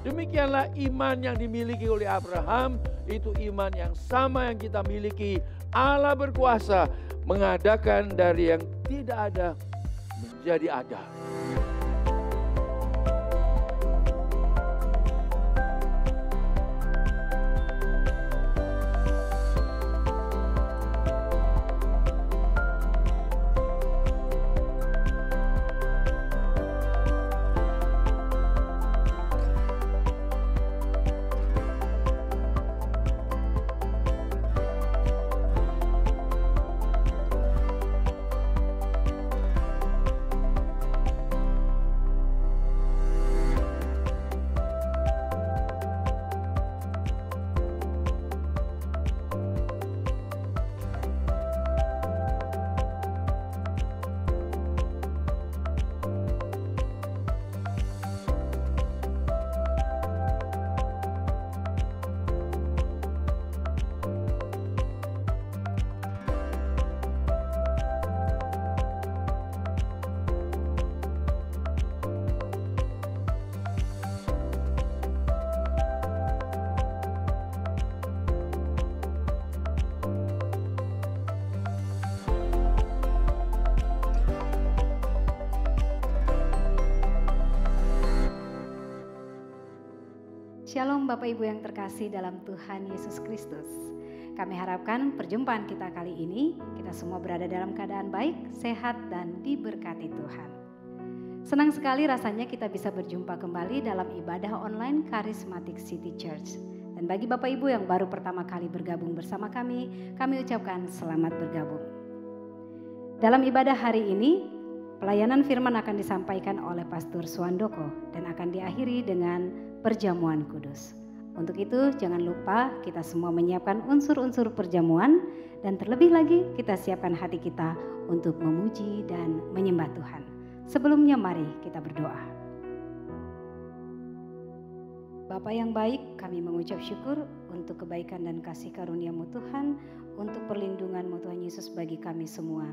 Demikianlah iman yang dimiliki oleh Abraham, itu iman yang sama yang kita miliki. Allah berkuasa mengadakan dari yang tidak ada menjadi ada. Shalom Bapak Ibu yang terkasih dalam Tuhan Yesus Kristus. Kami harapkan perjumpaan kita kali ini, kita semua berada dalam keadaan baik, sehat, dan diberkati Tuhan. Senang sekali rasanya kita bisa berjumpa kembali dalam ibadah online Charismatic City Church. Dan bagi Bapak Ibu yang baru pertama kali bergabung bersama kami ucapkan selamat bergabung. Dalam ibadah hari ini, pelayanan firman akan disampaikan oleh Pastor Suandoko dan akan diakhiri dengan perjamuan kudus. Untuk itu jangan lupa kita semua menyiapkan unsur-unsur perjamuan dan terlebih lagi kita siapkan hati kita untuk memuji dan menyembah Tuhan. Sebelumnya mari kita berdoa. Bapa yang baik, kami mengucap syukur untuk kebaikan dan kasih karunia-Mu Tuhan, untuk perlindungan-Mu Tuhan Yesus bagi kami semua.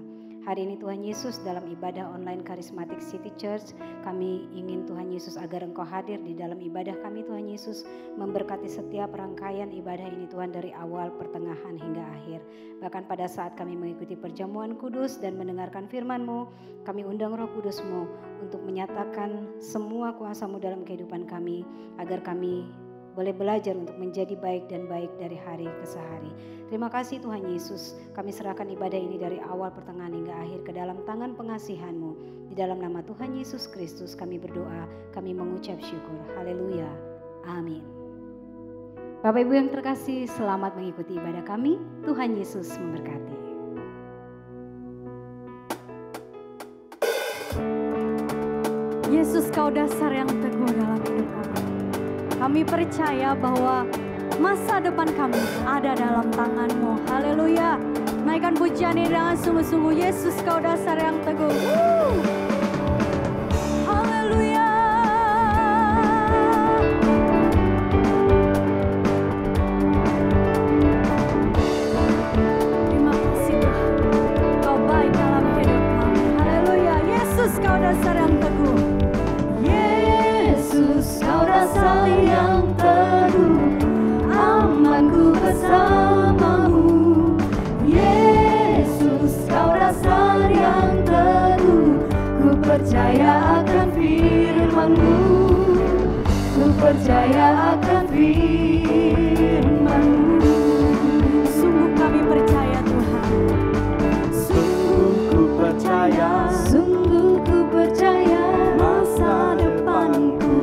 Hari ini Tuhan Yesus dalam ibadah online Charismatic City Church, kami ingin Tuhan Yesus agar Engkau hadir di dalam ibadah kami Tuhan Yesus, memberkati setiap rangkaian ibadah ini Tuhan dari awal, pertengahan hingga akhir. Bahkan pada saat kami mengikuti perjamuan kudus dan mendengarkan firman-Mu, kami undang Roh Kudus-Mu untuk menyatakan semua kuasa-Mu dalam kehidupan kami, agar kami boleh belajar untuk menjadi baik dan baik dari hari ke sehari. Terima kasih Tuhan Yesus, kami serahkan ibadah ini dari awal, pertengahan hingga akhir ke dalam tangan pengasihan-Mu. Di dalam nama Tuhan Yesus Kristus kami berdoa, kami mengucap syukur. Haleluya. Amin. Bapak Ibu yang terkasih, selamat mengikuti ibadah kami. Tuhan Yesus memberkati. Yesus, Kau dasar yang teguh dalam hidup kami. Kami percaya bahwa masa depan kami ada dalam tangan-Mu. Haleluya. Naikkan pujian ini dengan sungguh-sungguh. Yesus, Kau dasar yang teguh. Haleluya. Terima kasih Tuhan. Kau baik dalam hidup kami. Haleluya. Yesus, Kau dasar yang teguh. Yesus, Kau dasar yang teguh, amanku bersama-Mu. Yesus, Kau dasar yang teguh, ku percaya akan firman-Mu, ku percaya akan firman-Mu. Sungguh kami percaya Tuhan, sungguh ku percaya, sungguh ku percaya. Masa depanku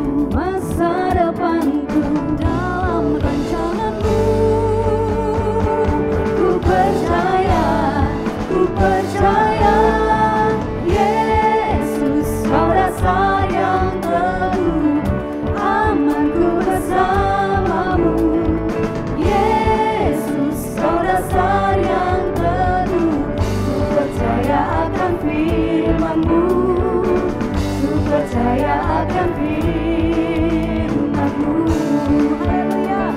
dalam rancangan-Mu. Ku percaya, Yesus, Kau dasar yang teguh, amanku bersama-Mu. Yesus, Kau dasar yang teguh, ku percaya akan firman-Mu, ku percaya akan firman-Mu. Haleluya.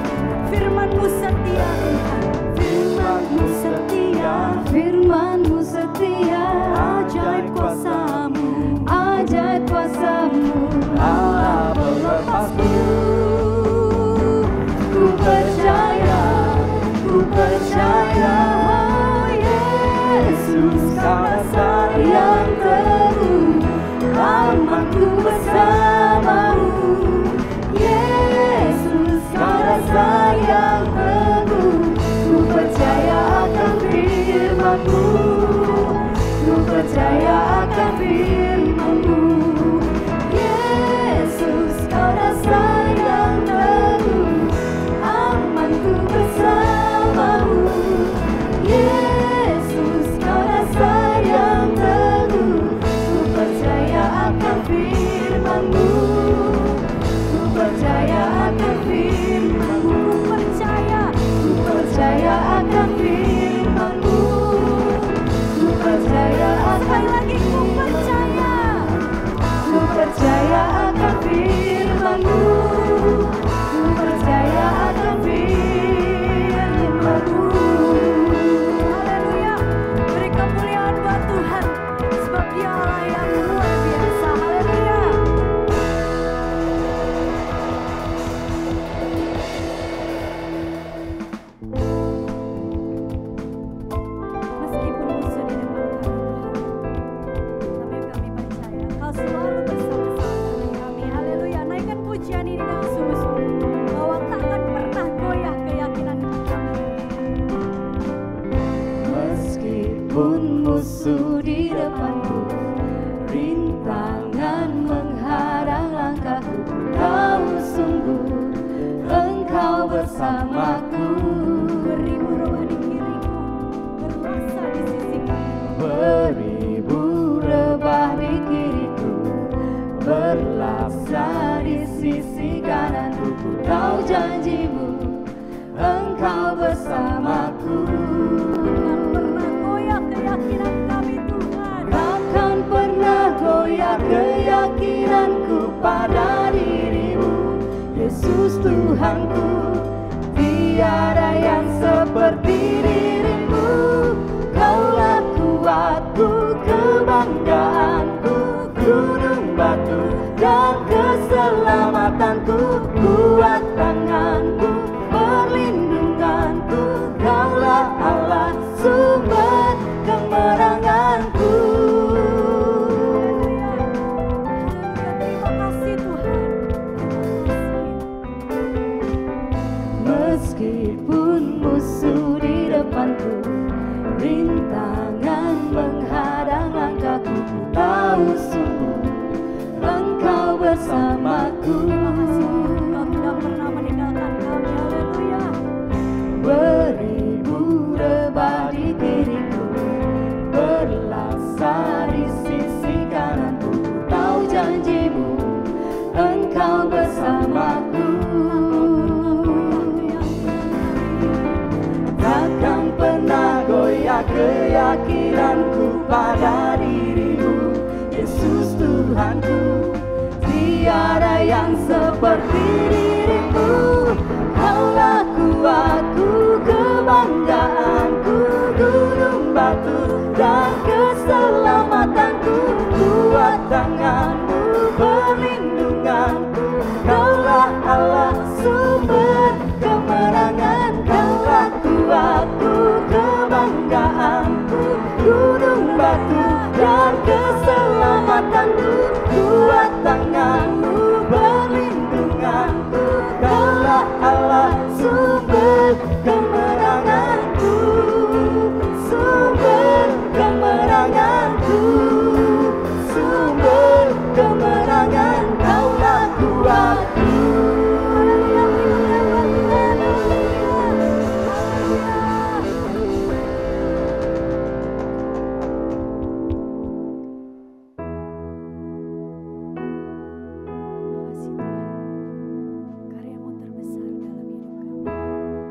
Firman-Mu setia Tuhan, firman-Mu setia, firman-Mu setia. Ajaib kuasa-Mu, ajaib kuasa-Mu, Allah pelepasku. rintangan menghadang langkahku, tahu sungguh Engkau bersamaku. Beribu rebah di kiriku, berlaksa di sisiku. Beribu rebah di kiriku, berlaksa di sisi kananku. Ku tahu janjimu, Engkau bersamaku. Takkan pernah goyah keyakinanku pada dirimu, Yesus Tuhanku. Tiada yang seperti dirimu. Kaulah kuatku, kebanggaanku, gunung batu dan keselamatanku. Kuat tanganku, perlindunganku. Kaulah Allah, sumber kemenanganku. Terima kasih Tuhan. Meskipun musuh di depanku, rintangan menghadang langkahku, ku tahu sungguh Engkau bersamaku. Terima kasih Engkau tidak pernah meninggalkan kami. Haleluya. Beribu rebah di kiriku, berlaksa di sisi kananku. Ku tahu janjimu, Engkau bersamaku. Takkan pernah goyah keyakinanku pada dirimu, Yesus Tuhanku. Tiada yang seperti dirimu. Kaulah kuatku, kebanggaanku, gunung batu dan keselamatanku. Kuat tanganmu, perlindunganku. Kaulah Allah, sumber kemenangan. Kaulah kuatku, kebanggaanku, gunung batu dan keselamatanku. Kuat tanganmu, perlindunganku. Kaulah Allah, sumber kemenanganku, sumber kemenanganku, sumber kemenangan. Kaulah kuatku. Karyamu terbesar dalam hidup kami, pengorbananmu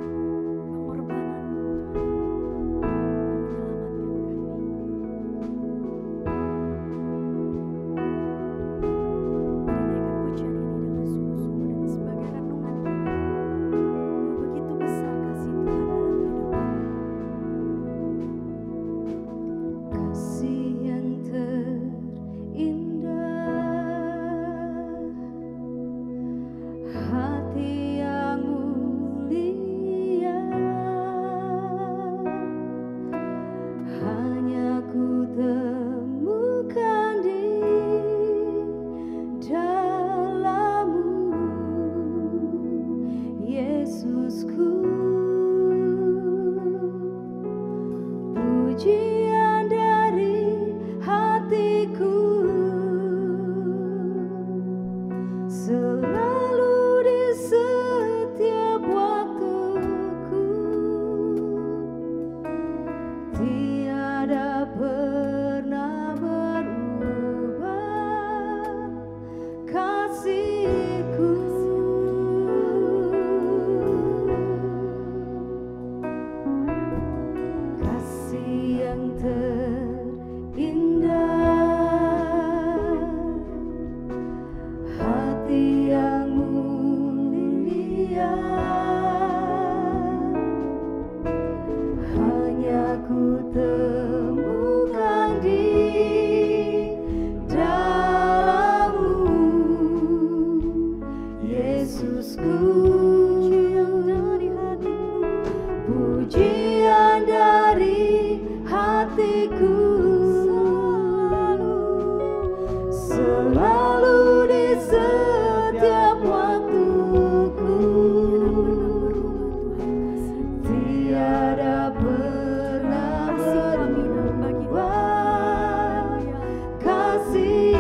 kasih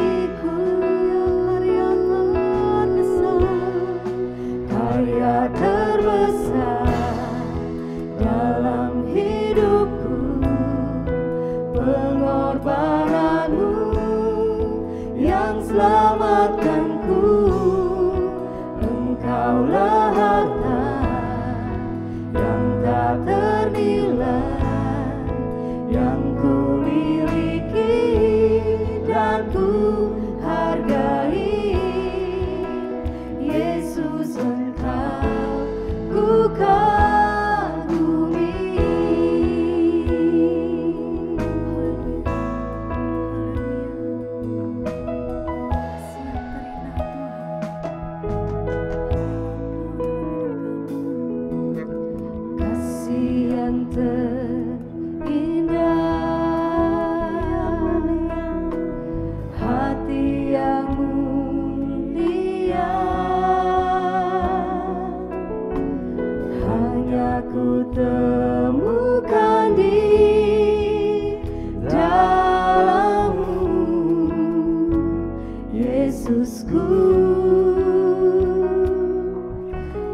selamatkanku, Engkaulah harta yang tak ternilai, yang ku miliki dan ku hargai. Yesus, Engkau ku kagumi. Kasih yang terindah, hati yang mulia, hanya ku temukan di dalam-Mu, Yesusku.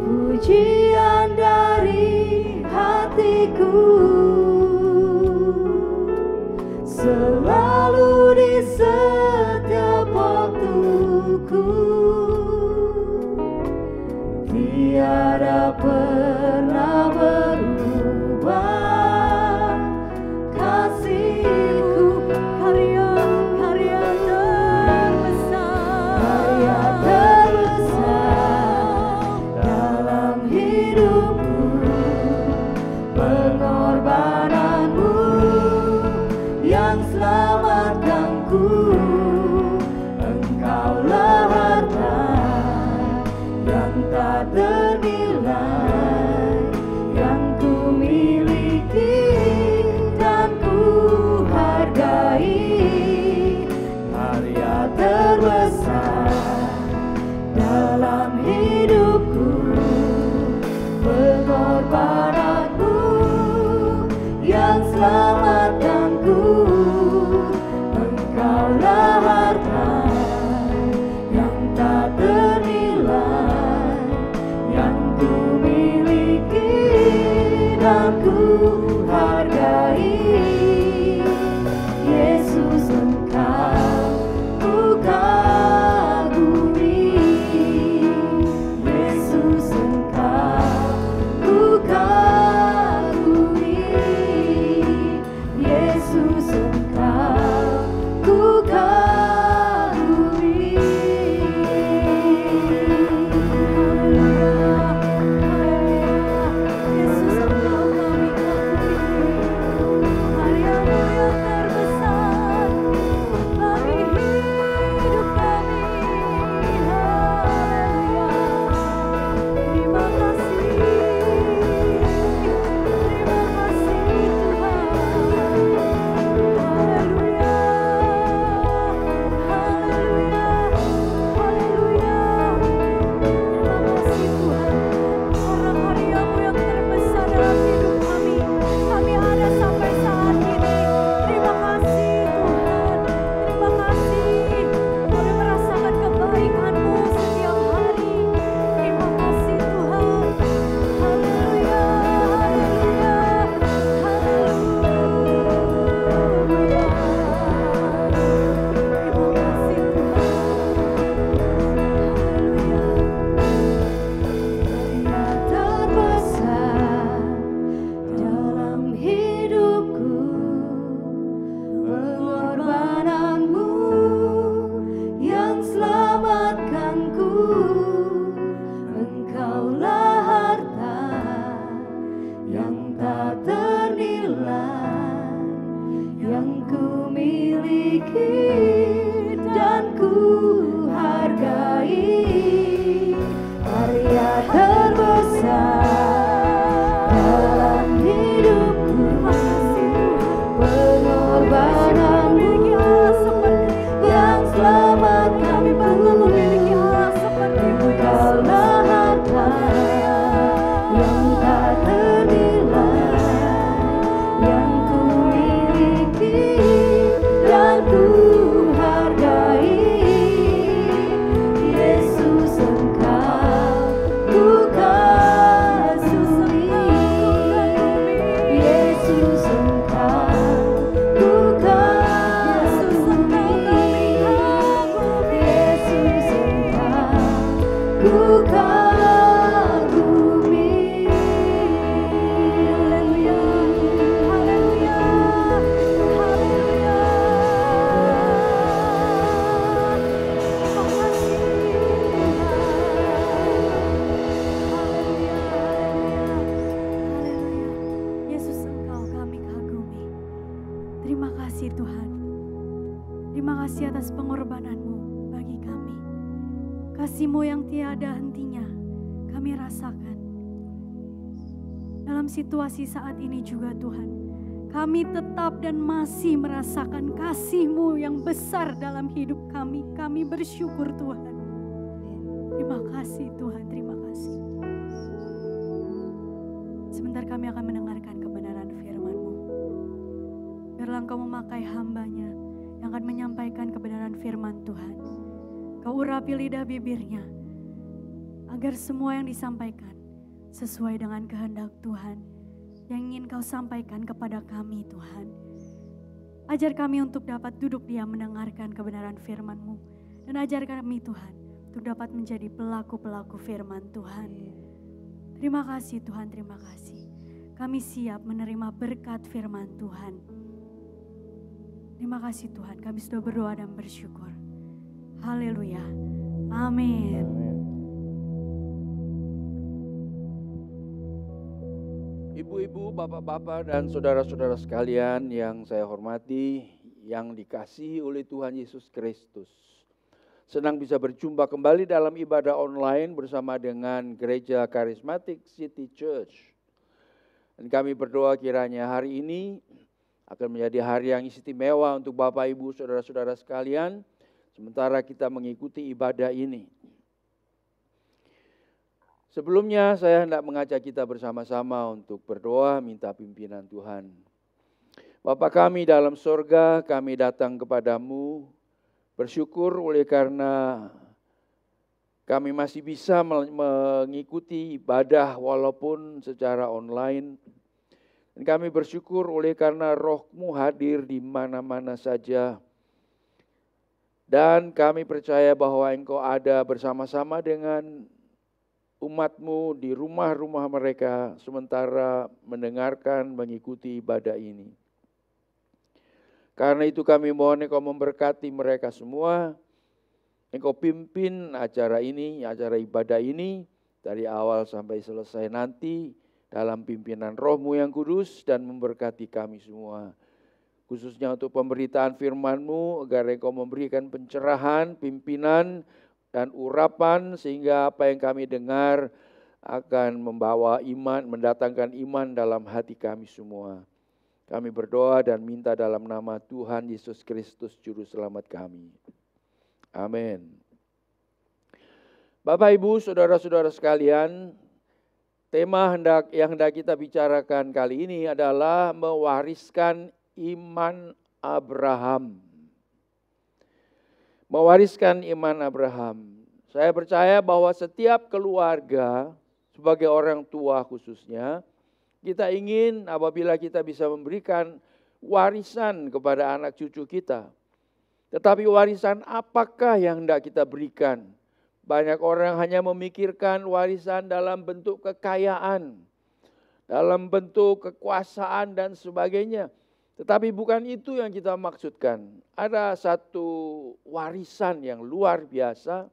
Pujian dari hatiku selalu di setiap waktuku, tiada pernah berubah kasih-Ku. Karya terbesar dalam hidupku, pengorbanan-Mu yang selamatkanku, Engkaulah penyimpanan-Mu bagi kami. Kasih-Mu yang tiada hentinya kami rasakan. Dalam situasi saat ini juga Tuhan, kami tetap dan masih merasakan kasih-Mu yang besar dalam hidup kami. Kami bersyukur Tuhan. Terima kasih Tuhan, terima kasih. Sebentar kami akan mendengarkan kebenaran firman-Mu. Biarlah Engkau memakai hamba-Nya yang akan menyampaikan kebenaran firman Tuhan. Kau urapi lidah bibirnya, agar semua yang disampaikan sesuai dengan kehendak Tuhan yang ingin Kau sampaikan kepada kami Tuhan. Ajar kami untuk dapat duduk diam mendengarkan kebenaran firman-Mu. Dan ajar kami Tuhan untuk dapat menjadi pelaku-pelaku firman Tuhan. Terima kasih Tuhan, terima kasih. Kami siap menerima berkat firman Tuhan. Terima kasih Tuhan, kami sudah berdoa dan bersyukur. Haleluya. Amin. Ibu-ibu, bapak-bapak, dan saudara-saudara sekalian yang saya hormati, yang dikasihi oleh Tuhan Yesus Kristus. Senang bisa berjumpa kembali dalam ibadah online bersama dengan Gereja Karismatik City Church. Dan kami berdoa kiranya hari ini akan menjadi hari yang istimewa untuk Bapak, Ibu, saudara-saudara sekalian, sementara kita mengikuti ibadah ini. Sebelumnya saya hendak mengajak kita bersama-sama untuk berdoa minta pimpinan Tuhan. Bapa kami dalam sorga, kami datang kepadamu, bersyukur oleh karena kami masih bisa mengikuti ibadah walaupun secara online. Dan kami bersyukur oleh karena Roh-Mu hadir di mana-mana saja. Dan kami percaya bahwa Engkau ada bersama-sama dengan umat-Mu di rumah-rumah mereka sementara mendengarkan, mengikuti ibadah ini. Karena itu kami mohon Engkau memberkati mereka semua. Engkau pimpin acara ini, acara ibadah ini dari awal sampai selesai nanti dalam pimpinan Roh-Mu yang kudus dan memberkati kami semua. Khususnya untuk pemberitaan firman-Mu agar Engkau memberikan pencerahan, pimpinan, dan urapan sehingga apa yang kami dengar akan membawa iman, mendatangkan iman dalam hati kami semua. Kami berdoa dan minta dalam nama Tuhan Yesus Kristus Juru Selamat kami. Amin. Bapak, Ibu, saudara-saudara sekalian, tema yang hendak kita bicarakan kali ini adalah mewariskan iman Abraham. Mewariskan iman Abraham. Saya percaya bahwa setiap keluarga, sebagai orang tua khususnya, kita ingin apabila kita bisa memberikan warisan kepada anak cucu kita. Tetapi warisan apakah yang hendak kita berikan? Banyak orang hanya memikirkan warisan dalam bentuk kekayaan, dalam bentuk kekuasaan dan sebagainya. Tetapi bukan itu yang kita maksudkan. Ada satu warisan yang luar biasa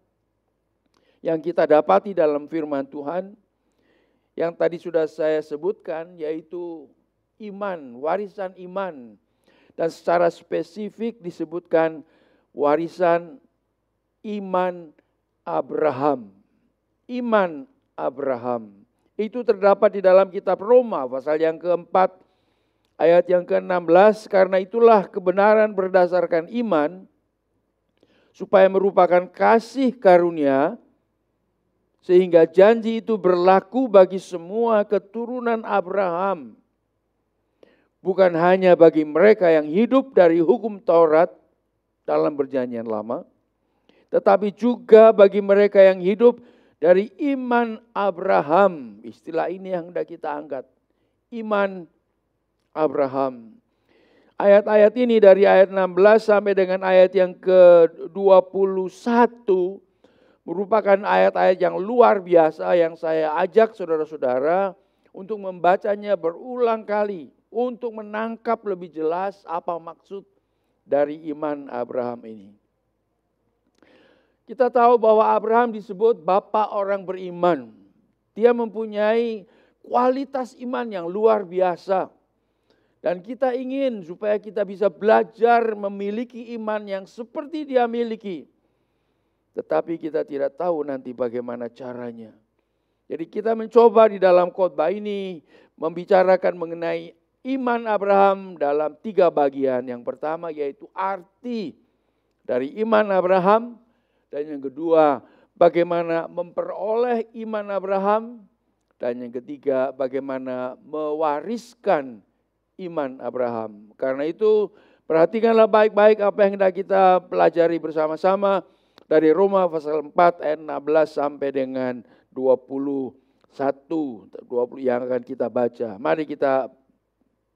yang kita dapati dalam firman Tuhan yang tadi sudah saya sebutkan, yaitu iman, warisan iman. Dan secara spesifik disebutkan warisan iman Abraham. Iman Abraham. Itu terdapat di dalam kitab Roma pasal yang keempat ayat yang ke-16, karena itulah kebenaran berdasarkan iman, supaya merupakan kasih karunia, sehingga janji itu berlaku bagi semua keturunan Abraham. Bukan hanya bagi mereka yang hidup dari hukum Taurat dalam perjanjian lama, tetapi juga bagi mereka yang hidup dari iman Abraham. Istilah ini yang hendak kita angkat. Iman Abraham. Ayat-ayat ini dari ayat 16 sampai dengan ayat yang ke-21 merupakan ayat-ayat yang luar biasa yang saya ajak saudara-saudara untuk membacanya berulang kali untuk menangkap lebih jelas apa maksud dari iman Abraham ini. Kita tahu bahwa Abraham disebut bapa orang beriman. Dia mempunyai kualitas iman yang luar biasa. Dan kita ingin supaya kita bisa belajar memiliki iman yang seperti dia miliki. Tetapi kita tidak tahu nanti bagaimana caranya. Jadi kita mencoba di dalam khotbah ini membicarakan mengenai iman Abraham dalam 3 bagian. Yang pertama yaitu arti dari iman Abraham. Dan yang kedua, bagaimana memperoleh iman Abraham. Dan yang ketiga, bagaimana mewariskan iman Abraham. Karena itu perhatikanlah baik-baik apa yang hendak kita pelajari bersama-sama dari Roma pasal 4 ayat 16 sampai dengan 21 yang akan kita baca. Mari kita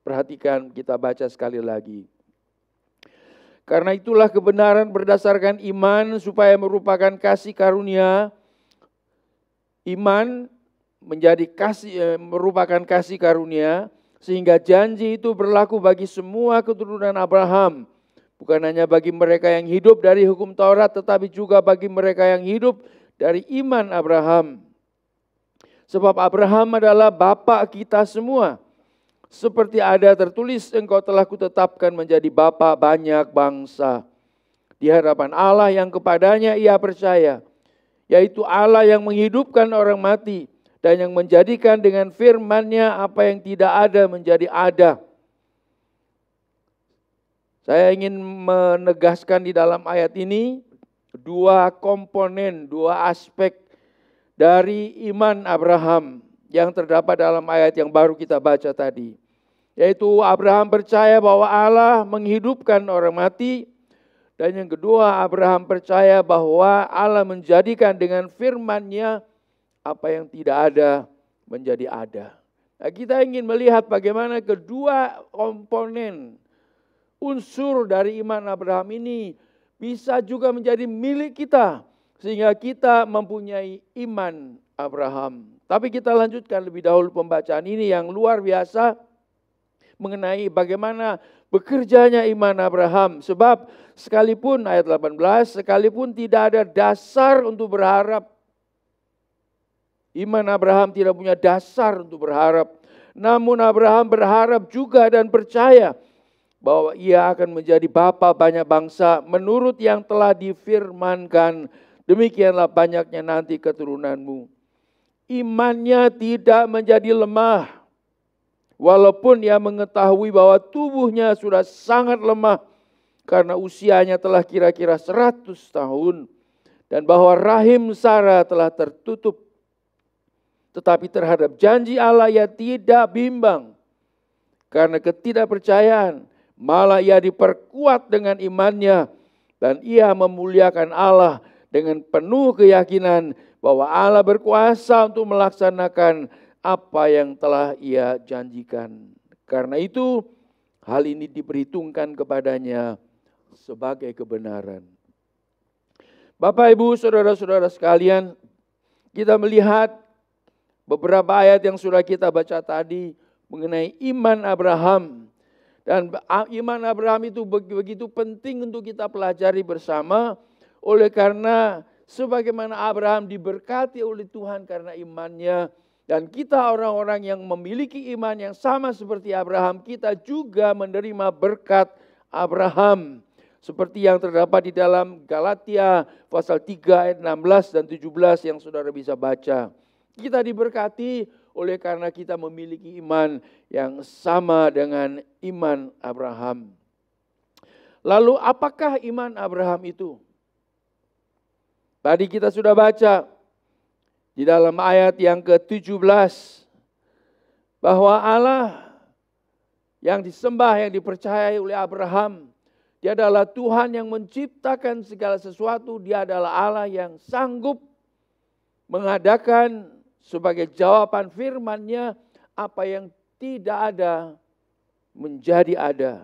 perhatikan, kita baca sekali lagi. Karena itulah kebenaran berdasarkan iman supaya merupakan kasih karunia. Iman menjadi merupakan kasih karunia. Sehingga janji itu berlaku bagi semua keturunan Abraham. Bukan hanya bagi mereka yang hidup dari hukum Taurat, tetapi juga bagi mereka yang hidup dari iman Abraham. Sebab Abraham adalah bapa kita semua. Seperti ada tertulis, engkau telah kutetapkan menjadi bapa banyak bangsa. Di hadapan Allah yang kepadanya ia percaya. Yaitu Allah yang menghidupkan orang mati. Dan yang menjadikan dengan firman-Nya apa yang tidak ada menjadi ada. Saya ingin menegaskan di dalam ayat ini 2 komponen, 2 aspek dari iman Abraham yang terdapat dalam ayat yang baru kita baca tadi. Yaitu Abraham percaya bahwa Allah menghidupkan orang mati. Dan yang kedua, Abraham percaya bahwa Allah menjadikan dengan firman-Nya apa yang tidak ada menjadi ada. Nah, kita ingin melihat bagaimana kedua komponen unsur dari iman Abraham ini bisa juga menjadi milik kita. Sehingga kita mempunyai iman Abraham. Tapi kita lanjutkan lebih dahulu pembacaan ini yang luar biasa. Mengenai bagaimana bekerjanya iman Abraham. Sebab sekalipun ayat 18, sekalipun tidak ada dasar untuk berharap. Iman Abraham tidak punya dasar untuk berharap. Namun Abraham berharap juga dan percaya bahwa ia akan menjadi bapa banyak bangsa menurut yang telah difirmankan. Demikianlah banyaknya nanti keturunanmu. Imannya tidak menjadi lemah. Walaupun ia mengetahui bahwa tubuhnya sudah sangat lemah. Karena usianya telah kira-kira 100 tahun. Dan bahwa rahim Sarah telah tertutup. Tetapi terhadap janji Allah ia tidak bimbang. Karena ketidakpercayaan, malah ia diperkuat dengan imannya. Dan ia memuliakan Allah dengan penuh keyakinan bahwa Allah berkuasa untuk melaksanakan apa yang telah ia janjikan. Karena itu hal ini diperhitungkan kepadanya sebagai kebenaran. Bapak, Ibu, saudara-saudara sekalian, kita melihat beberapa ayat yang sudah kita baca tadi mengenai iman Abraham. Dan iman Abraham itu begitu penting untuk kita pelajari bersama. Oleh karena sebagaimana Abraham diberkati oleh Tuhan karena imannya. Dan kita orang-orang yang memiliki iman yang sama seperti Abraham, kita juga menerima berkat Abraham. Seperti yang terdapat di dalam Galatia pasal 3 ayat 16 dan 17 yang saudara bisa baca. Kita diberkati oleh karena kita memiliki iman yang sama dengan iman Abraham. Lalu apakah iman Abraham itu? Tadi kita sudah baca di dalam ayat yang ke-17 bahwa Allah yang disembah, yang dipercayai oleh Abraham, Dia adalah Tuhan yang menciptakan segala sesuatu. Dia adalah Allah yang sanggup mengadakan sebagai jawaban firman-Nya apa yang tidak ada menjadi ada.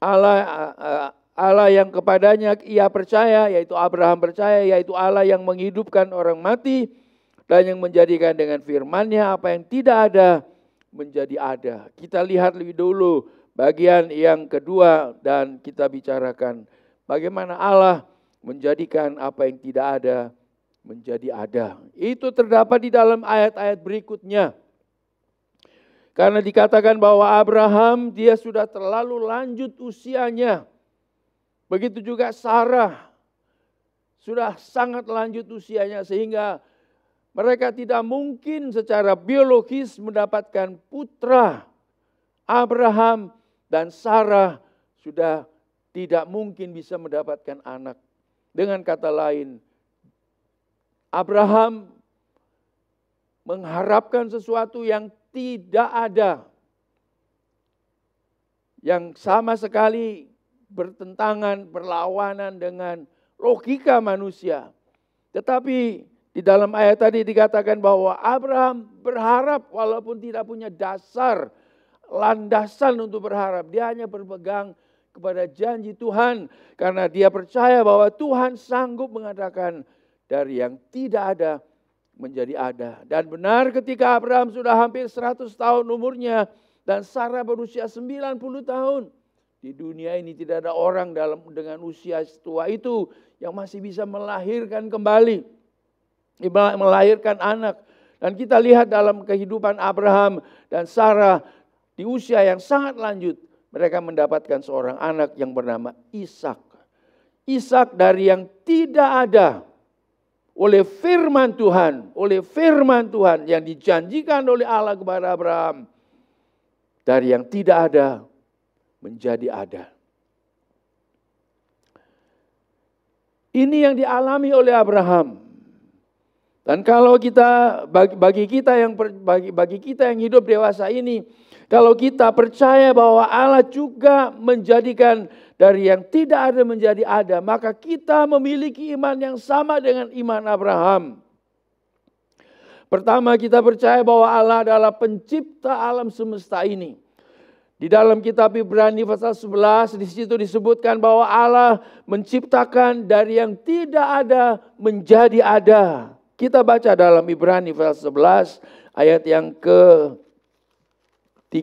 Allah yang kepadanya ia percaya, yaitu Abraham percaya, yaitu Allah yang menghidupkan orang mati dan yang menjadikan dengan firman-Nya apa yang tidak ada menjadi ada. Kita lihat lebih dulu bagian yang kedua dan kita bicarakan bagaimana Allah menjadikan apa yang tidak ada menjadi ada. Itu terdapat di dalam ayat-ayat berikutnya. Karena dikatakan bahwa Abraham dia sudah terlalu lanjut usianya. Begitu juga Sarah sudah sangat lanjut usianya sehingga mereka tidak mungkin secara biologis mendapatkan putra. Abraham dan Sarah sudah tidak mungkin bisa mendapatkan anak. Dengan kata lain, Abraham mengharapkan sesuatu yang tidak ada, yang sama sekali bertentangan, berlawanan dengan logika manusia. Tetapi di dalam ayat tadi dikatakan bahwa Abraham berharap walaupun tidak punya dasar, landasan untuk berharap. Dia hanya berpegang kepada janji Tuhan karena dia percaya bahwa Tuhan sanggup mengadakan dari yang tidak ada menjadi ada. Dan benar ketika Abraham sudah hampir 100 tahun umurnya dan Sarah berusia 90 tahun. Di dunia ini tidak ada orang dengan usia tua itu yang masih bisa melahirkan kembali. Melahirkan anak. Dan kita lihat dalam kehidupan Abraham dan Sarah di usia yang sangat lanjut. Mereka mendapatkan seorang anak yang bernama Ishak. Ishak dari yang tidak ada. Oleh firman Tuhan yang dijanjikan oleh Allah kepada Abraham. Dari yang tidak ada menjadi ada. Ini yang dialami oleh Abraham. Dan kalau kita bagi kita yang hidup dewasa ini, kalau kita percaya bahwa Allah juga menjadikan dari yang tidak ada menjadi ada, maka kita memiliki iman yang sama dengan iman Abraham. Pertama, kita percaya bahwa Allah adalah pencipta alam semesta ini. Di dalam kitab Ibrani pasal 11 di situ disebutkan bahwa Allah menciptakan dari yang tidak ada menjadi ada. Kita baca dalam Ibrani pasal 11 ayat yang ke-3.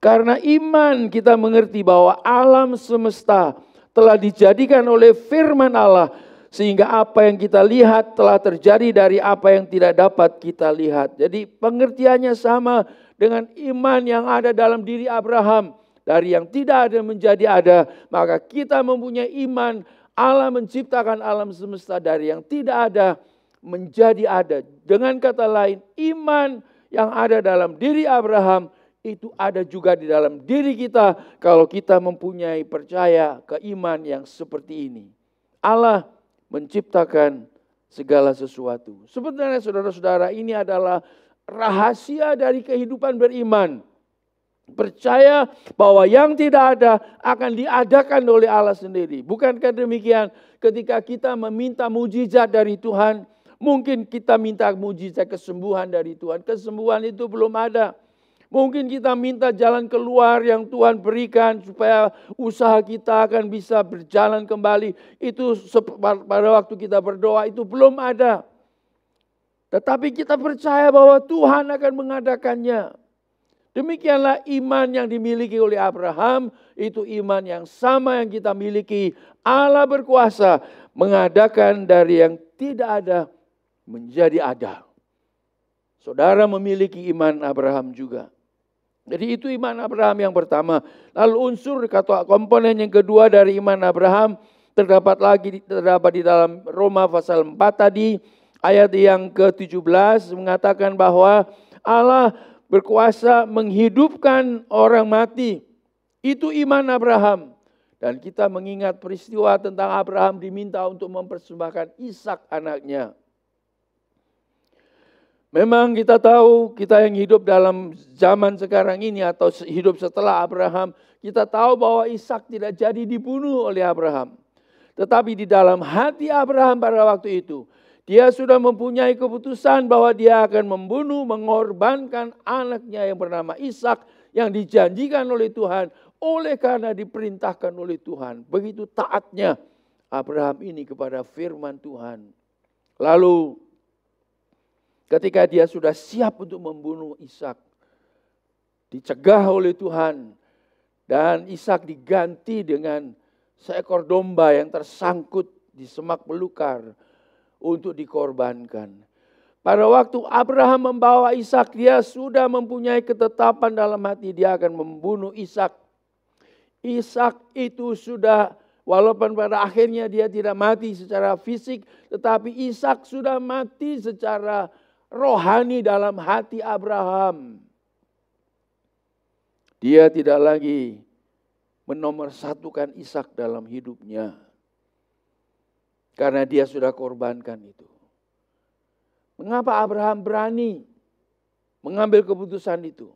Karena iman kita mengerti bahwa alam semesta telah dijadikan oleh firman Allah. Sehingga apa yang kita lihat telah terjadi dari apa yang tidak dapat kita lihat. Jadi pengertiannya sama dengan iman yang ada dalam diri Abraham. Dari yang tidak ada menjadi ada. Maka kita mempunyai iman Allah menciptakan alam semesta dari yang tidak ada menjadi ada. Dengan kata lain, iman yang ada dalam diri Abraham itu ada juga di dalam diri kita kalau kita mempunyai percaya keiman yang seperti ini. Allah menciptakan segala sesuatu. Sebenarnya saudara-saudara, ini adalah rahasia dari kehidupan beriman. Percaya bahwa yang tidak ada akan diadakan oleh Allah sendiri. Bukankah demikian ketika kita meminta mujizat dari Tuhan, mungkin kita minta mujizat kesembuhan dari Tuhan. Kesembuhan itu belum ada. Mungkin kita minta jalan keluar yang Tuhan berikan supaya usaha kita akan bisa berjalan kembali. Itu pada waktu kita berdoa itu belum ada. Tetapi kita percaya bahwa Tuhan akan mengadakannya. Demikianlah iman yang dimiliki oleh Abraham, itu iman yang sama yang kita miliki. Allah berkuasa mengadakan dari yang tidak ada menjadi ada. Saudara memiliki iman Abraham juga. Jadi itu iman Abraham yang pertama. Lalu unsur atau komponen yang kedua dari iman Abraham terdapat di dalam Roma pasal 4 tadi. Ayat yang ke-17 mengatakan bahwa Allah berkuasa menghidupkan orang mati. Itu iman Abraham. Dan kita mengingat peristiwa tentang Abraham diminta untuk mempersembahkan Ishak anaknya. Memang kita tahu, kita yang hidup dalam zaman sekarang ini atau hidup setelah Abraham, kita tahu bahwa Ishak tidak jadi dibunuh oleh Abraham. Tetapi di dalam hati Abraham pada waktu itu, dia sudah mempunyai keputusan bahwa dia akan membunuh, mengorbankan anaknya yang bernama Ishak yang dijanjikan oleh Tuhan oleh karena diperintahkan oleh Tuhan. Begitu taatnya Abraham ini kepada firman Tuhan. Lalu ketika dia sudah siap untuk membunuh Ishak, dicegah oleh Tuhan dan Ishak diganti dengan seekor domba yang tersangkut di semak belukar untuk dikorbankan. Pada waktu Abraham membawa Ishak, dia sudah mempunyai ketetapan dalam hati dia akan membunuh Ishak. Ishak itu sudah, walaupun pada akhirnya dia tidak mati secara fisik, tetapi Ishak sudah mati secara rohani dalam hati Abraham. Dia tidak lagi menomorsatukan Ishak dalam hidupnya. Karena dia sudah korbankan itu. Mengapa Abraham berani mengambil keputusan itu?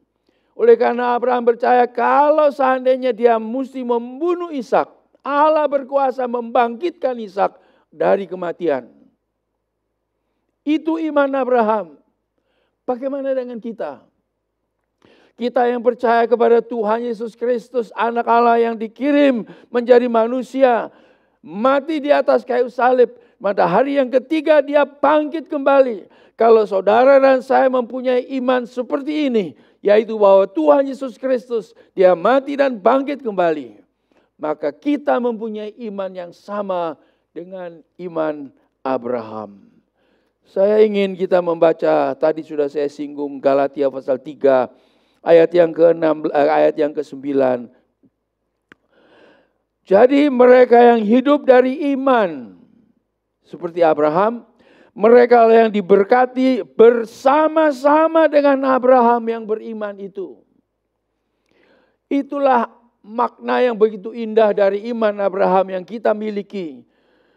Oleh karena Abraham percaya kalau seandainya dia mesti membunuh Ishak, Allah berkuasa membangkitkan Ishak dari kematian. Itu iman Abraham. Bagaimana dengan kita? Kita yang percaya kepada Tuhan Yesus Kristus, anak Allah yang dikirim menjadi manusia, mati di atas kayu salib. Pada hari yang ketiga dia bangkit kembali. Kalau saudara dan saya mempunyai iman seperti ini, yaitu bahwa Tuhan Yesus Kristus, dia mati dan bangkit kembali, maka kita mempunyai iman yang sama dengan iman Abraham. Saya ingin kita membaca, tadi sudah saya singgung Galatia pasal 3, ayat yang ke-6, ayat yang ke-9. Jadi mereka yang hidup dari iman seperti Abraham, mereka yang diberkati bersama-sama dengan Abraham yang beriman itu. Itulah makna yang begitu indah dari iman Abraham yang kita miliki.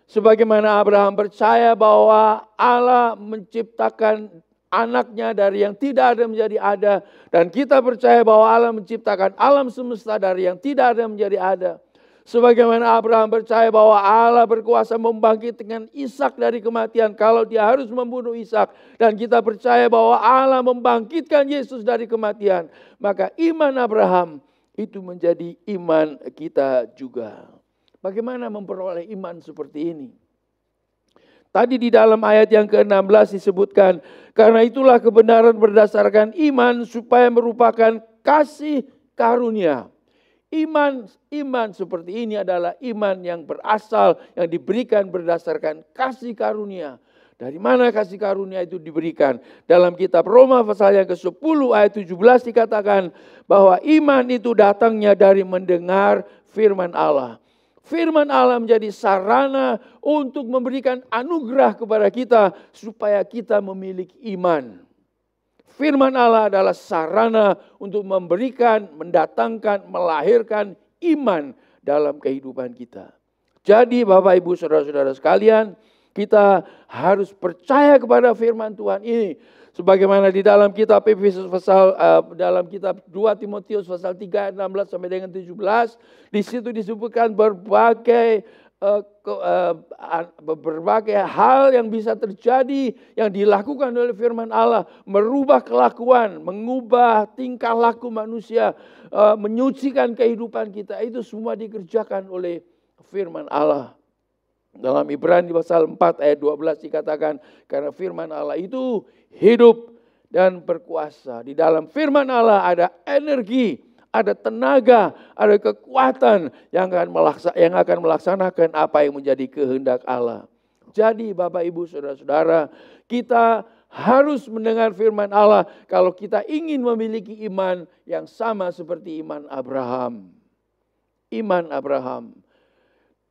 Sebagaimana Abraham percaya bahwa Allah menciptakan anaknya dari yang tidak ada menjadi ada. Dan kita percaya bahwa Allah menciptakan alam semesta dari yang tidak ada menjadi ada. Sebagaimana Abraham percaya bahwa Allah berkuasa membangkitkan Ishak dari kematian kalau dia harus membunuh Ishak. Dan kita percaya bahwa Allah membangkitkan Yesus dari kematian. Maka iman Abraham itu menjadi iman kita juga. Bagaimana memperoleh iman seperti ini? Tadi di dalam ayat yang ke-16 disebutkan, karena itulah kebenaran berdasarkan iman supaya merupakan kasih karunia. Iman seperti ini adalah iman yang berasal, yang diberikan berdasarkan kasih karunia. Dari mana kasih karunia itu diberikan? Dalam kitab Roma pasal yang ke-10 ayat 17 dikatakan bahwa iman itu datangnya dari mendengar firman Allah. Firman Allah menjadi sarana untuk memberikan anugerah kepada kita supaya kita memiliki iman. Firman Allah adalah sarana untuk memberikan, mendatangkan, melahirkan iman dalam kehidupan kita. Jadi Bapak Ibu Saudara-saudara sekalian, kita harus percaya kepada firman Tuhan ini. Sebagaimana di dalam kitab Efesus dalam kitab 2 Timotius pasal 3 ayat 16 sampai dengan 17, di situ disebutkan berbagai hal yang bisa terjadi yang dilakukan oleh firman Allah, merubah kelakuan, mengubah tingkah laku manusia, menyucikan kehidupan kita, itu semua dikerjakan oleh firman Allah. Dalam Ibrani pasal 4 ayat 12 dikatakan, karena firman Allah itu hidup dan berkuasa. Di dalam firman Allah ada energi, ada tenaga, ada kekuatan yang akan melaksanakan apa yang menjadi kehendak Allah. Jadi Bapak Ibu Saudara-saudara, kita harus mendengar firman Allah kalau kita ingin memiliki iman yang sama seperti iman Abraham. Iman Abraham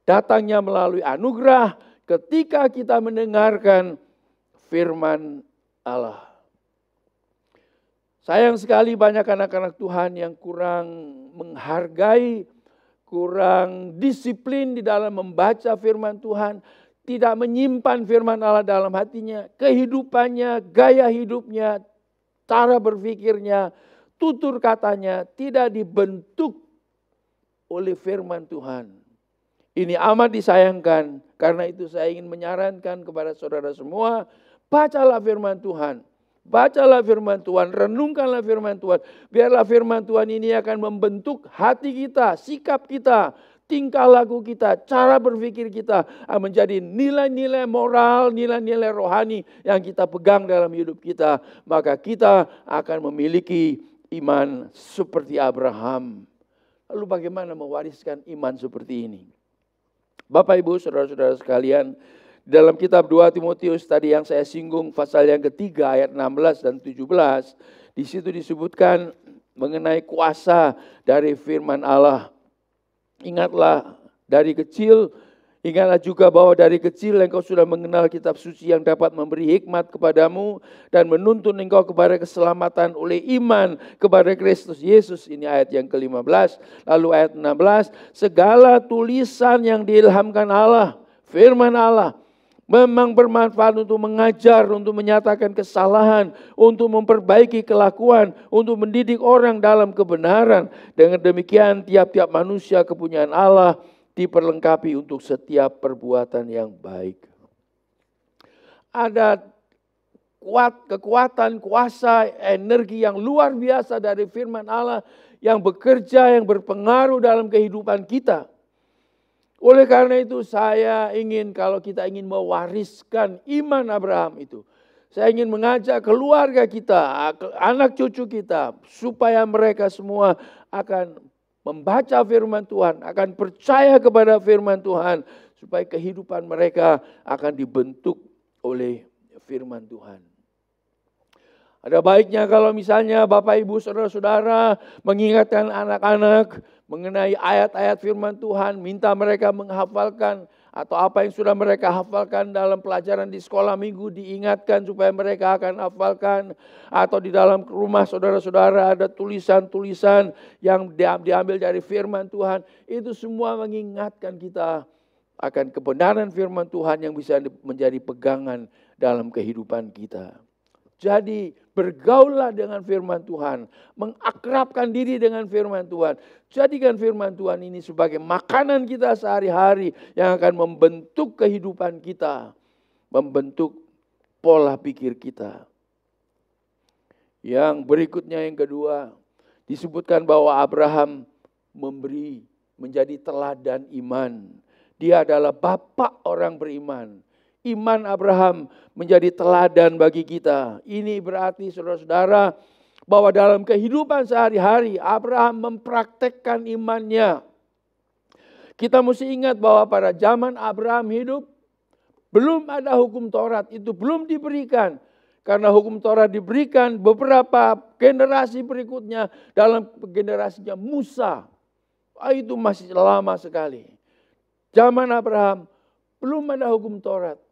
datangnya melalui anugerah ketika kita mendengarkan firman Allah. Sayang sekali banyak anak-anak Tuhan yang kurang menghargai, kurang disiplin di dalam membaca firman Tuhan, tidak menyimpan firman Allah dalam hatinya, kehidupannya, gaya hidupnya, cara berpikirnya, tutur katanya tidak dibentuk oleh firman Tuhan. Ini amat disayangkan, karena itu saya ingin menyarankan kepada saudara semua, bacalah firman Tuhan. Bacalah firman Tuhan, renungkanlah firman Tuhan. Biarlah firman Tuhan ini akan membentuk hati kita, sikap kita, tingkah laku kita, cara berpikir kita, menjadi nilai-nilai moral, nilai-nilai rohani yang kita pegang dalam hidup kita. Maka kita akan memiliki iman seperti Abraham. Lalu bagaimana mewariskan iman seperti ini? Bapak Ibu Saudara-saudara sekalian, Dalam kitab 2 Timotius tadi yang saya singgung, pasal yang ketiga ayat 16 dan 17, di situ disebutkan mengenai kuasa dari firman Allah. Ingatlah dari kecil, ingatlah juga bahwa dari kecil engkau sudah mengenal kitab suci yang dapat memberi hikmat kepadamu dan menuntun engkau kepada keselamatan oleh iman kepada Kristus Yesus. Ini ayat yang ke-15. Lalu ayat 16, segala tulisan yang diilhamkan Allah, firman Allah, memang bermanfaat untuk mengajar, untuk menyatakan kesalahan, untuk memperbaiki kelakuan, untuk mendidik orang dalam kebenaran. Dengan demikian tiap-tiap manusia kepunyaan Allah diperlengkapi untuk setiap perbuatan yang baik. Ada kekuatan, kuasa, energi yang luar biasa dari firman Allah yang bekerja, yang berpengaruh dalam kehidupan kita. Oleh karena itu saya ingin, kalau kita ingin mewariskan iman Abraham itu, saya ingin mengajak keluarga kita, anak cucu kita, supaya mereka semua akan membaca firman Tuhan, akan percaya kepada firman Tuhan, supaya kehidupan mereka akan dibentuk oleh firman Tuhan. Ada baiknya kalau misalnya Bapak Ibu Saudara-saudara mengingatkan anak-anak mengenai ayat-ayat firman Tuhan, minta mereka menghafalkan, atau apa yang sudah mereka hafalkan dalam pelajaran di sekolah minggu diingatkan supaya mereka akan hafalkan, atau di dalam rumah saudara-saudara ada tulisan-tulisan yang diambil dari firman Tuhan. Itu semua mengingatkan kita akan kebenaran firman Tuhan yang bisa menjadi pegangan dalam kehidupan kita. Jadi bergaullah dengan firman Tuhan, mengakrabkan diri dengan firman Tuhan. Jadikan firman Tuhan ini sebagai makanan kita sehari-hari yang akan membentuk kehidupan kita, membentuk pola pikir kita. Yang berikutnya, yang kedua, disebutkan bahwa Abraham menjadi teladan iman. Dia adalah bapak orang beriman. Iman Abraham menjadi teladan bagi kita. Ini berarti saudara-saudara bahwa dalam kehidupan sehari-hari Abraham mempraktekkan imannya. Kita mesti ingat bahwa pada zaman Abraham hidup belum ada hukum Taurat, itu belum diberikan. Karena hukum Taurat diberikan beberapa generasi berikutnya, dalam generasinya Musa. Itu masih lama sekali. Zaman Abraham belum ada hukum Taurat.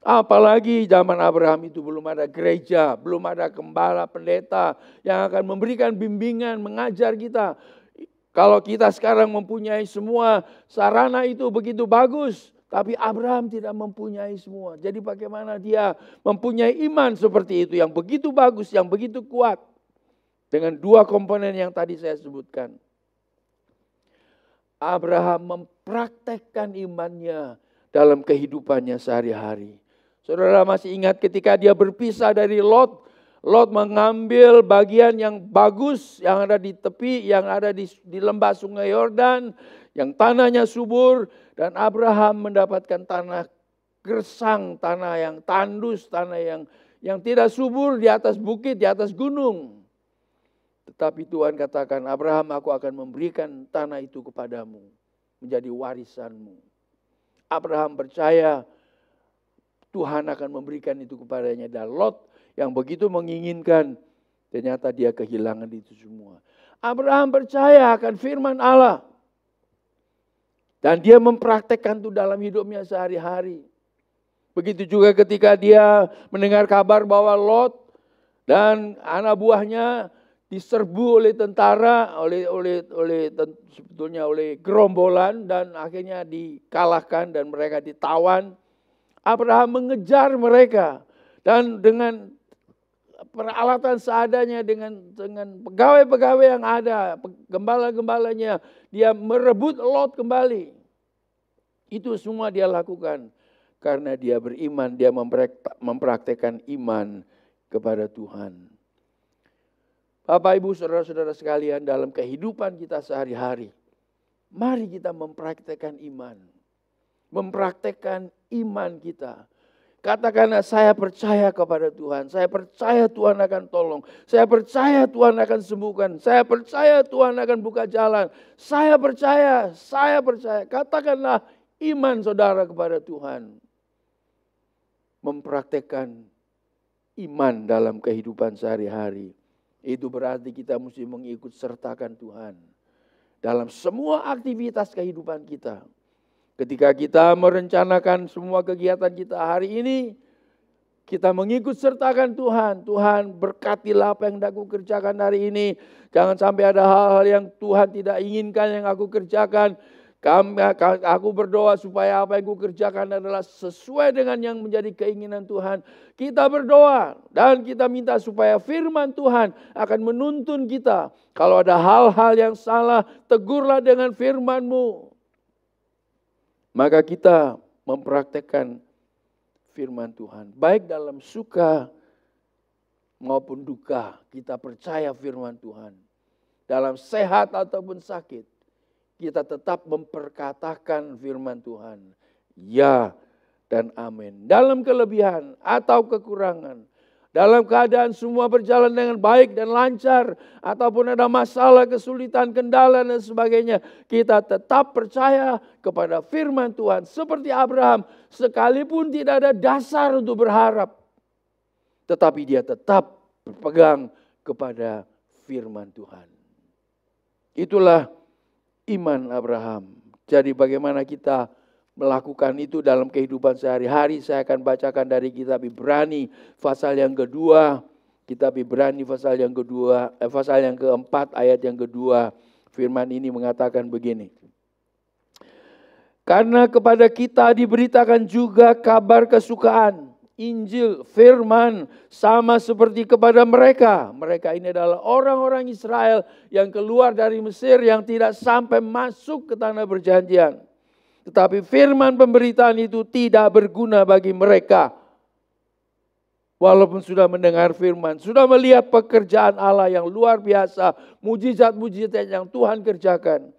Apalagi zaman Abraham itu belum ada gereja, belum ada gembala, pendeta yang akan memberikan bimbingan, mengajar kita. Kalau kita sekarang mempunyai semua sarana itu begitu bagus, tapi Abraham tidak mempunyai semua. Jadi bagaimana dia mempunyai iman seperti itu, yang begitu bagus, yang begitu kuat. Dengan dua komponen yang tadi saya sebutkan. Abraham mempraktekkan imannya dalam kehidupannya sehari-hari. Saudara masih ingat ketika dia berpisah dari Lot. Lot mengambil bagian yang bagus yang ada di tepi, yang ada di lembah sungai Yordan, yang tanahnya subur. Dan Abraham mendapatkan tanah gersang, tanah yang tandus, tanah yang tidak subur di atas bukit, di atas gunung. Tetapi Tuhan katakan, Abraham, aku akan memberikan tanah itu kepadamu, menjadi warisanmu. Abraham percaya Tuhan akan memberikan itu kepadanya. Dan Lot yang begitu menginginkan, ternyata dia kehilangan itu semua. Abraham percaya akan firman Allah. Dan dia mempraktekkan itu dalam hidupnya sehari-hari. Begitu juga ketika dia mendengar kabar bahwa Lot dan anak buahnya diserbu oleh tentara, sebetulnya oleh gerombolan, dan akhirnya dikalahkan dan mereka ditawan. Abraham mengejar mereka dan dengan peralatan seadanya, dengan pegawai-pegawai yang ada, gembala-gembalanya, dia merebut Lot kembali. Itu semua dia lakukan karena dia beriman, dia mempraktekkan iman kepada Tuhan. Bapak, Ibu, saudara-saudara sekalian, dalam kehidupan kita sehari-hari, mari kita mempraktekkan iman. Mempraktekkan iman kita. Katakanlah, saya percaya kepada Tuhan. Saya percaya Tuhan akan tolong. Saya percaya Tuhan akan sembuhkan. Saya percaya Tuhan akan buka jalan. Saya percaya. Katakanlah iman saudara kepada Tuhan. mempraktekkan iman dalam kehidupan sehari-hari. Itu berarti kita mesti mengikut sertakan Tuhan dalam semua aktivitas kehidupan kita. Ketika kita merencanakan semua kegiatan kita hari ini, kita mengikut sertakan Tuhan. Tuhan, berkatilah apa yang aku kerjakan hari ini. Jangan sampai ada hal-hal yang Tuhan tidak inginkan yang aku kerjakan. Aku berdoa supaya apa yang aku kerjakan adalah sesuai dengan yang menjadi keinginan Tuhan. Kita berdoa dan kita minta supaya firman Tuhan akan menuntun kita. Kalau ada hal-hal yang salah, tegurlah dengan firman-Mu. Maka kita mempraktekkan firman Tuhan. Baik dalam suka maupun duka, kita percaya firman Tuhan. Dalam sehat ataupun sakit, kita tetap memperkatakan firman Tuhan. Ya dan amin. Dalam kelebihan atau kekurangan, dalam keadaan semua berjalan dengan baik dan lancar, ataupun ada masalah, kesulitan, kendala dan sebagainya, kita tetap percaya kepada firman Tuhan. Seperti Abraham, sekalipun tidak ada dasar untuk berharap, tetapi dia tetap berpegang kepada firman Tuhan. Itulah iman Abraham. Jadi bagaimana kita melakukan itu dalam kehidupan sehari-hari? Saya akan bacakan dari kitab Ibrani pasal yang kedua. Kitab Ibrani pasal yang kedua, pasal yang keempat ayat yang kedua. Firman ini mengatakan begini. Karena kepada kita diberitakan juga kabar kesukaan, Injil, firman, sama seperti kepada mereka. Mereka ini adalah orang-orang Israel yang keluar dari Mesir, yang tidak sampai masuk ke tanah perjanjian. Tetapi firman pemberitaan itu tidak berguna bagi mereka. Walaupun sudah mendengar firman, sudah melihat pekerjaan Allah yang luar biasa, mujizat-mujizat yang Tuhan kerjakan.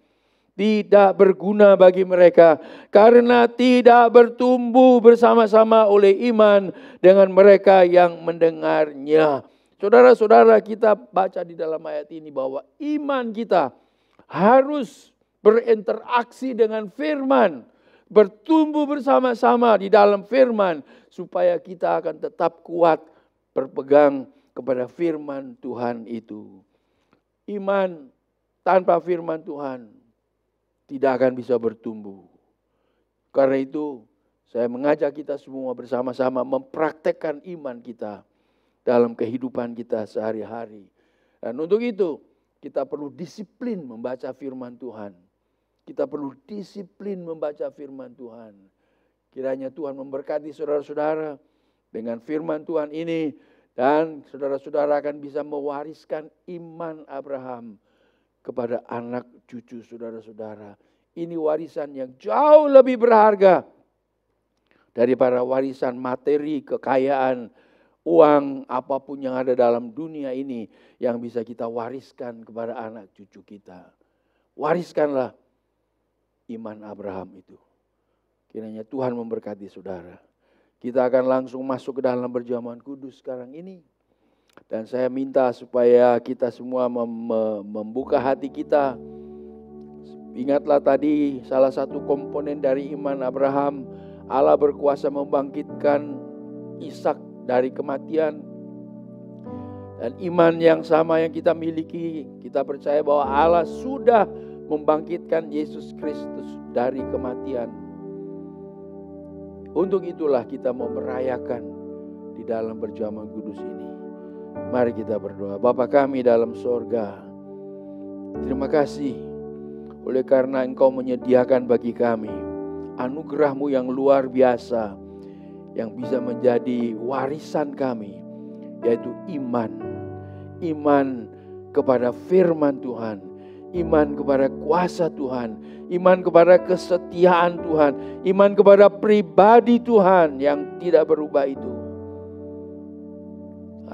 Tidak berguna bagi mereka karena tidak bertumbuh bersama-sama oleh iman dengan mereka yang mendengarnya. Saudara-saudara, kita baca di dalam ayat ini bahwa iman kita harus berinteraksi dengan firman, bertumbuh bersama-sama di dalam firman, supaya kita akan tetap kuat berpegang kepada firman Tuhan itu. Iman tanpa firman Tuhan tidak akan bisa bertumbuh. Karena itu saya mengajak kita semua bersama-sama mempraktekkan iman kita dalam kehidupan kita sehari-hari. Dan untuk itu kita perlu disiplin membaca firman Tuhan. Kita perlu disiplin membaca firman Tuhan. Kiranya Tuhan memberkati saudara-saudara dengan firman Tuhan ini. Dan saudara-saudara akan bisa mewariskan iman Abraham kepada anak cucu saudara-saudara. Ini warisan yang jauh lebih berharga daripada warisan materi, kekayaan, uang, apapun yang ada dalam dunia ini yang bisa kita wariskan kepada anak cucu kita. Wariskanlah iman Abraham itu. Kiranya Tuhan memberkati saudara. Kita akan langsung masuk ke dalam perjamuan kudus sekarang ini. Dan saya minta supaya kita semua membuka hati kita. Ingatlah tadi salah satu komponen dari iman Abraham, Allah berkuasa membangkitkan Ishak dari kematian. Dan iman yang sama yang kita miliki, kita percaya bahwa Allah sudah membangkitkan Yesus Kristus dari kematian. Untuk itulah kita mau merayakan di dalam perjamuan kudus ini. Mari kita berdoa. Bapa kami dalam sorga, terima kasih oleh karena Engkau menyediakan bagi kami anugerah-Mu yang luar biasa, yang bisa menjadi warisan kami, yaitu iman. Iman kepada firman Tuhan, iman kepada kuasa Tuhan, iman kepada kesetiaan Tuhan, iman kepada pribadi Tuhan yang tidak berubah itu.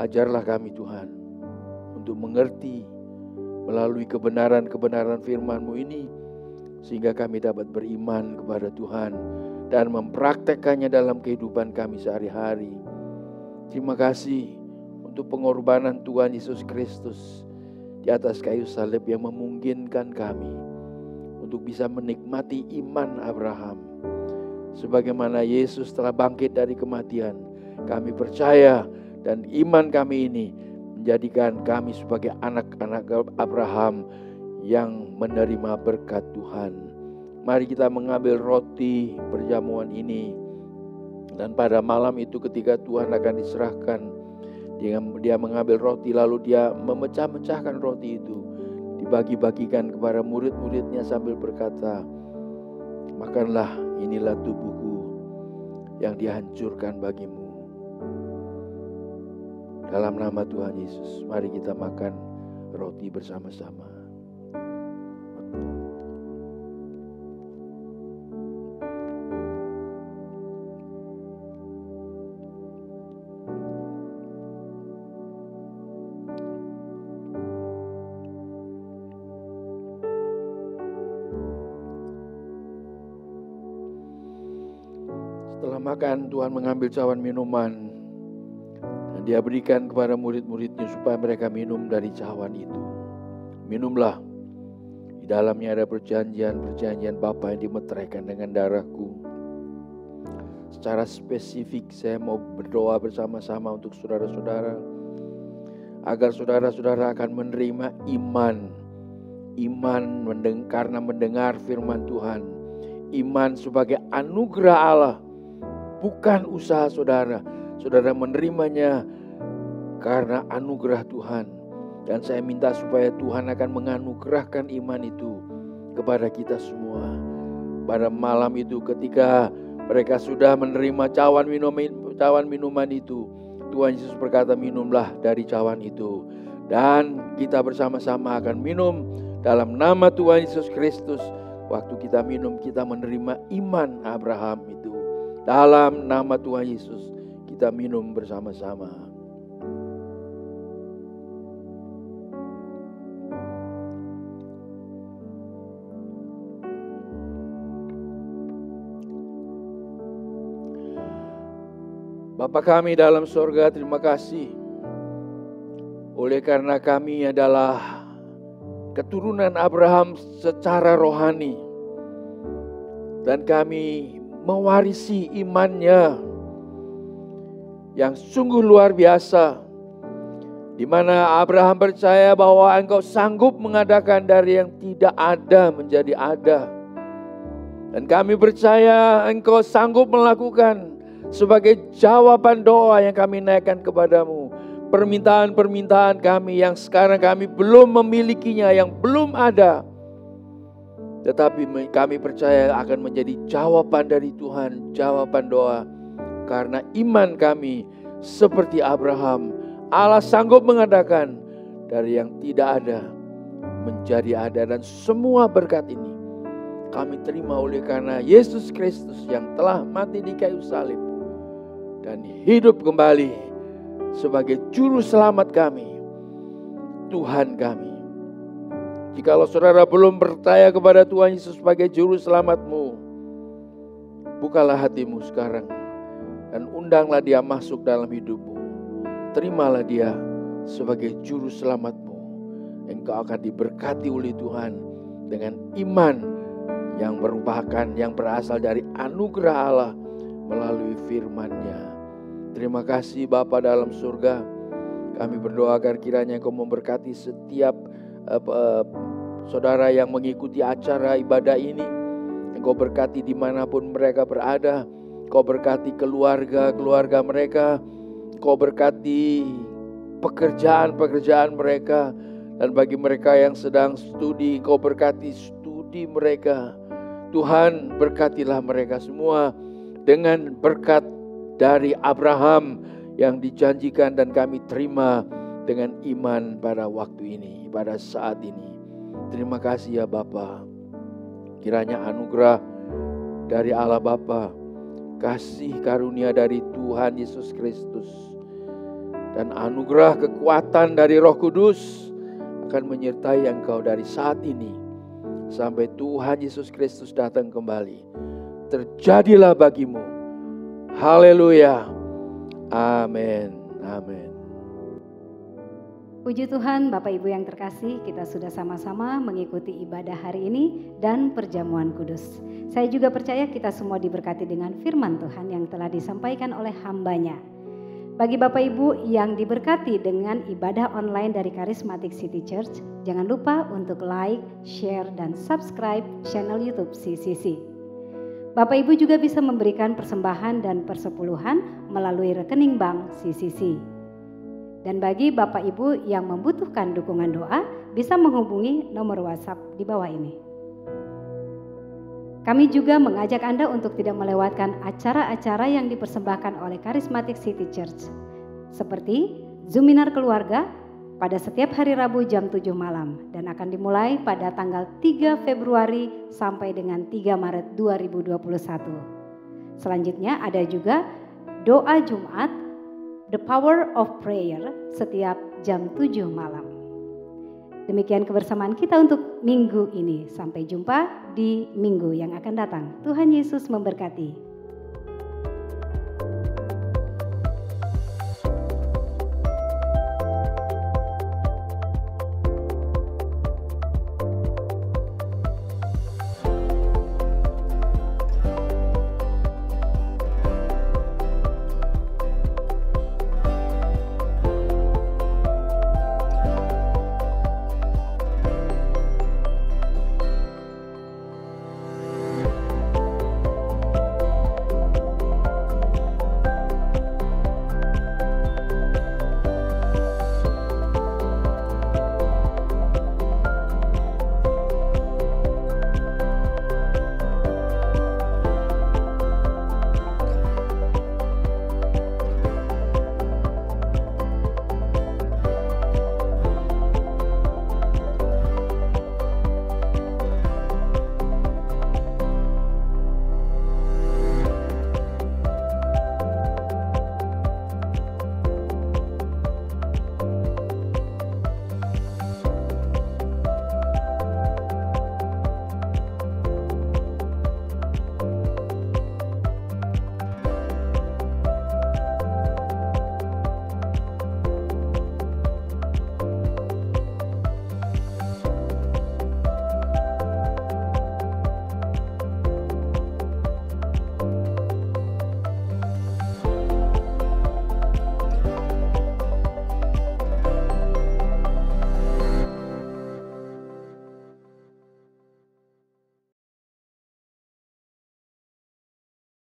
Ajarlah kami Tuhan untuk mengerti melalui kebenaran-kebenaran firman-Mu ini, sehingga kami dapat beriman kepada Tuhan dan mempraktekkannya dalam kehidupan kami sehari-hari. Terima kasih untuk pengorbanan Tuhan Yesus Kristus di atas kayu salib yang memungkinkan kami untuk bisa menikmati iman Abraham. Sebagaimana Yesus telah bangkit dari kematian, Kami percaya dan iman kami ini menjadikan kami sebagai anak-anak Abraham yang menerima berkat Tuhan. Mari kita mengambil roti perjamuan ini. Dan pada malam itu ketika Tuhan akan diserahkan, dia mengambil roti lalu dia memecah-mecahkan roti itu. Dibagi-bagikan kepada murid-muridnya sambil berkata, makanlah, inilah tubuhku yang dihancurkan bagimu. Dalam nama Tuhan Yesus, mari kita makan roti bersama-sama. Setelah makan, Tuhan mengambil cawan minuman. Dia berikan kepada murid-muridnya supaya mereka minum dari cawan itu. Minumlah. Di dalamnya ada perjanjian Bapa yang dimeteraikan dengan darahku. Secara spesifik saya mau berdoa bersama-sama untuk saudara-saudara. Agar saudara-saudara akan menerima iman. Iman karena mendengar firman Tuhan. Iman sebagai anugerah Allah. Bukan usaha saudara. Saudara menerimanya karena anugerah Tuhan. Dan saya minta supaya Tuhan akan menganugerahkan iman itu kepada kita semua. Pada malam itu ketika mereka sudah menerima cawan minuman itu, Tuhan Yesus berkata, minumlah dari cawan itu. Dan kita bersama-sama akan minum dalam nama Tuhan Yesus Kristus. Waktu kita minum, kita menerima iman Abraham itu. Dalam nama Tuhan Yesus. Kita minum bersama-sama. Bapa kami dalam sorga, terima kasih. Oleh karena kami adalah keturunan Abraham secara rohani. Dan kami mewarisi imannya yang sungguh luar biasa, di mana Abraham percaya bahwa Engkau sanggup mengadakan dari yang tidak ada menjadi ada. Dan kami percaya Engkau sanggup melakukan sebagai jawaban doa yang kami naikkan kepadamu. Permintaan-permintaan kami yang sekarang kami belum memilikinya, yang belum ada. Tetapi kami percaya akan menjadi jawaban dari Tuhan, jawaban doa. Karena iman kami seperti Abraham, Allah sanggup mengadakan dari yang tidak ada menjadi ada. Dan semua berkat ini kami terima oleh karena Yesus Kristus yang telah mati di kayu salib dan hidup kembali sebagai juru selamat kami, Tuhan kami. Jikalau saudara belum percaya kepada Tuhan Yesus sebagai juru selamatmu, bukalah hatimu sekarang. Dan undanglah dia masuk dalam hidupmu. Terimalah dia sebagai juru selamatmu. Engkau akan diberkati oleh Tuhan dengan iman yang berasal dari anugerah Allah melalui firman-Nya. Terima kasih Bapa dalam surga. Kami berdoa agar kiranya Engkau memberkati setiap saudara yang mengikuti acara ibadah ini. Engkau berkati dimanapun mereka berada. Kau berkati keluarga mereka. Kau berkati pekerjaan mereka. Dan bagi mereka yang sedang studi, Kau berkati studi mereka. Tuhan, berkatilah mereka semua dengan berkat dari Abraham yang dijanjikan dan kami terima dengan iman pada waktu ini, pada saat ini. Terima kasih ya Bapa. Kiranya anugerah dari Allah Bapa, kasih karunia dari Tuhan Yesus Kristus, dan anugerah kekuatan dari Roh Kudus akan menyertai engkau dari saat ini sampai Tuhan Yesus Kristus datang kembali. Terjadilah bagimu. Haleluya. Amin. Amin. Puji Tuhan, Bapak Ibu yang terkasih, kita sudah sama-sama mengikuti ibadah hari ini dan perjamuan kudus. Saya juga percaya kita semua diberkati dengan firman Tuhan yang telah disampaikan oleh hamba-Nya. Bagi Bapak Ibu yang diberkati dengan ibadah online dari Charismatic City Church, jangan lupa untuk like, share, dan subscribe channel YouTube CCC. Bapak Ibu juga bisa memberikan persembahan dan persepuluhan melalui rekening bank CCC. Dan bagi Bapak Ibu yang membutuhkan dukungan doa, bisa menghubungi nomor WhatsApp di bawah ini. Kami juga mengajak Anda untuk tidak melewatkan acara-acara yang dipersembahkan oleh Charismatic City Church, seperti Zoominar Keluarga pada setiap hari Rabu jam 7 malam dan akan dimulai pada tanggal 3 Februari sampai dengan 3 Maret 2021. Selanjutnya ada juga doa Jumat, The Power of Prayer, setiap jam 7 malam. Demikian kebersamaan kita untuk minggu ini. Sampai jumpa di minggu yang akan datang. Tuhan Yesus memberkati.